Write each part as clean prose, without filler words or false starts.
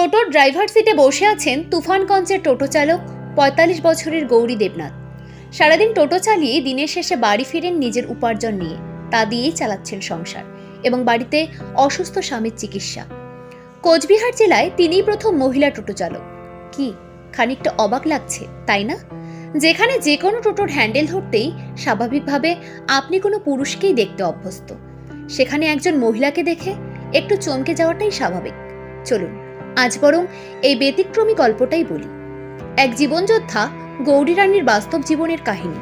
টোটোর ড্রাইভার সিটে বসে আছেন তুফানগঞ্জের টোটো চালক ৪৫ বছরের গৌরী দেবনাথ। সারাদিন টোটো চালিয়ে দিনের শেষে বাড়ি ফিরেন নিজের উপার্জন নিয়ে। তা দিয়েই চালাচ্ছেন সংসার এবং বাড়িতে অসুস্থ স্বামীর চিকিৎসা। কোচবিহার জেলায় তিনিই প্রথম মহিলা টোটো চালক। কি খানিকটা অবাক লাগছে, তাই না? যেখানে যে কোনো টোটোর হ্যান্ডেল ধরতেই স্বাভাবিকভাবে আপনি কোনো পুরুষকেই দেখতে অভ্যস্ত, সেখানে একজন মহিলাকে দেখে একটু চমকে যাওয়াটাই স্বাভাবিক। চলুন আজ বরং এই ব্যতিক্রমী গল্পটাই বলি। এক জীবনযোদ্ধা গৌরী রানীর বাস্তব জীবনের কাহিনী।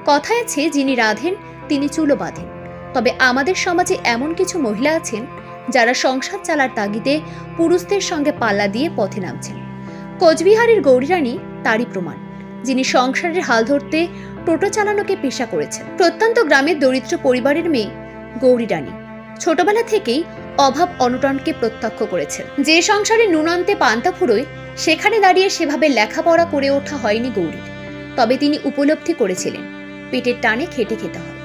কথায় আছে, যিনি রাধেন তিনি চুলো বাঁধেন। তবে আমাদের সমাজে এমন কিছু মহিলা আছেন যারা সংসার চালার তাগিদে পুরুষদের সঙ্গে পাল্লা দিয়ে পথে নামছেন। কোচবিহারের গৌরী রানী তারই প্রমাণ, যিনি সংসারের হাল ধরতে টোটো চালানোকে পেশা করেছেন। প্রত্যন্ত গ্রামের দরিদ্র পরিবারের মেয়ে গৌরী রানী ছোটবেলা থেকেই অভাব অনটনকে প্রত্যক্ষ করেছেন। যে সংসারে নুন আনতে পান্তা ফুরোয়, সেখানে দাঁড়িয়ে সেভাবে লেখাপড়া করে ওঠা হয়নি গৌরীর। তবে তিনি উপলব্ধি করেছিলেন পেটের টানে খেটে খেতে হয়,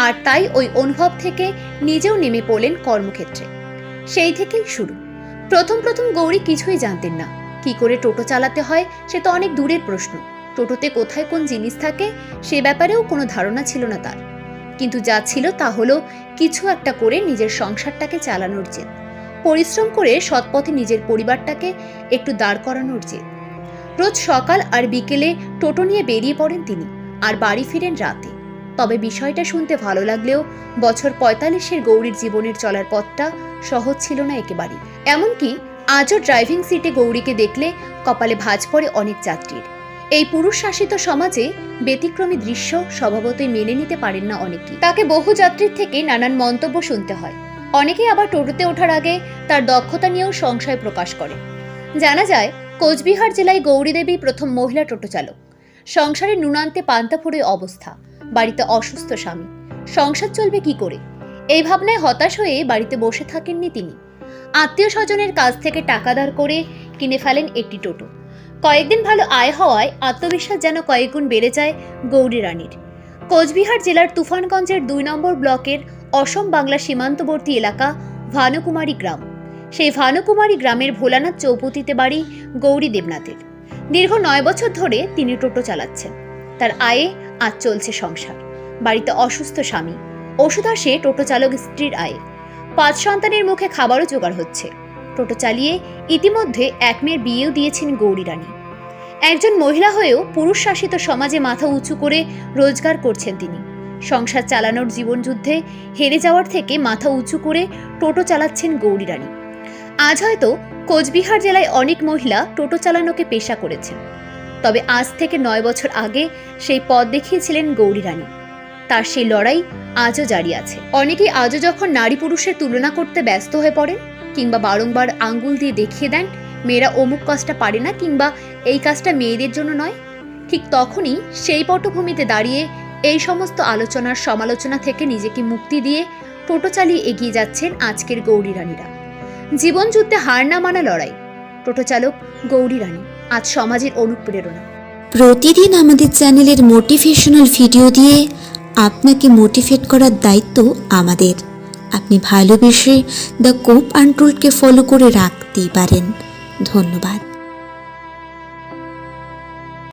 আর তাই ওই অনুভব থেকে নিজেও নেমে পড়লেন কর্মক্ষেত্রে। সেই থেকেই শুরু। প্রথম গৌরী কিছুই জানতেন না। কি করে টোটো চালাতে হয় সে তো অনেক দূরের প্রশ্ন। টোটোতে কোথায় কোন জিনিস থাকে সে ব্যাপারেও কোনো ধারণা ছিল না তার। কিন্তু যা ছিল তা হলো কিছু একটা করে নিজের সংসারটাকে চালানোর জেদ, পরিশ্রম করে সৎপথে নিজের পরিবারটাকে একটু দাঁড় করানোর জেদ। রোজ সকাল আর বিকেলে টোটো নিয়ে বেরিয়ে পড়েন তিনি, আর বাড়ি ফিরেন রাতে। তবে বিষয়টা শুনতে ভালো লাগলেও বছর ৪৫-এর গৌরীর জীবনের চলার পথটা সহজ ছিল না একেবারেই। এমনকি আজও ড্রাইভিং সিটে গৌরীকে দেখলে কপালে ভাঁজ পড়ে অনেক যাত্রীর। এই পুরুষ শাসিত সমাজে ব্যতিক্রমী দৃশ্য স্বভাবতই মেনে নিতে পারেন না অনেকেই। তাকে বহু যাত্রীর থেকে নানান মন্তব্য শুনতে হয়। অনেকেই আবার টোটোতে ওঠার আগে তার দক্ষতা নিয়েও সংশয় প্রকাশ করে। জানা যায়, কোচবিহার জেলায় গৌরী দেবী প্রথম মহিলা টোটো চালক। সংসারে নুন আনতে পান্তা ফুরোয় অবস্থা, বাড়িতে অসুস্থ স্বামী, সংসার চলবে কি করে, এই ভাবনায় হতাশ হয়ে বাড়িতে বসে থাকেননি তিনি। আত্মীয় স্বজনের কাছ থেকে টাকা ধার করে কিনে ফেলেন একটি টোটো। কয়েকদিন ভালো আয় হওয়ায় আত্মবিশ্বাস যেন কয়েকগুণ বেড়ে যায় গৌরী রানীর। কোচবিহার জেলার তুফানগঞ্জের ২ নম্বর ব্লকের অসম বাংলা সীমান্তবর্তী এলাকা ভানুকুমারী গ্রাম। সেই ভানুকুমারী গ্রামের ভোলানাথ চৌপতিতে বাড়ি গৌরী দেবনাথের। দীর্ঘ ৯ বছর ধরে তিনি টোটো চালাচ্ছেন। তার আয়ে আজ চলছে সংসার। বাড়িতে অসুস্থ স্বামী, ওষুধ আসে টোটো চালক স্ত্রীর আয়ে। ৫ সন্তানের মুখে খাবারও জোগাড় হচ্ছে। টোটো চালিয়ে ইতিমধ্যে এক মেয়ের বিয়েও দিয়েছেন গৌরী রানী। একজন মহিলা হয়েও পুরুষ শাসিত সমাজে মাথা উঁচু করে রোজগার করছেন তিনি। সংসার চালানোর জীবনযুদ্ধে হেরে যাওয়ার থেকে মাথা উঁচু করে টোটো চালাচ্ছেন গৌরী রানী। আজ হয়তো কোচবিহার জেলায় অনেক মহিলা টোটো চালানোকে পেশা করেছেন, তবে আজ থেকে ৯ বছর আগে সেই পথ দেখিয়েছিলেন গৌরী রানী। তার সেই লড়াই আজও জারি আছে। অনেকেই আজও যখন নারী পুরুষের তুলনা করতে ব্যস্ত হয়ে পড়েন, কিংবা বারংবার আঙ্গুল দিয়ে দেখিয়ে দেন মেয়েরা অমুক কাজটা পারে না, কিংবা এই কাজটা মেয়েদের জন্য নয়, ঠিক তখনই সেই পটভূমিতে দাঁড়িয়ে এই সমস্ত আলোচনার সমালোচনা থেকে নিজেকে মুক্তি দিয়ে টোটো চালিয়ে এগিয়ে যাচ্ছেন আজকের গৌরী রানীরা। জীবন যুদ্ধে হার না মানা লড়াই। টোটো চালক গৌরী রানী আজ সমাজের অনুপ্রেরণা। প্রতিদিন আমাদের চ্যানেলের মোটিভেশনাল ভিডিও দিয়ে আপনাকে মোটিভেট করার দায়িত্ব আমাদের। আপনি ভালোবেসে দ্য কোপ আনটোল্ডকে ফলো করে রাখতেই পারেন। ধন্যবাদ।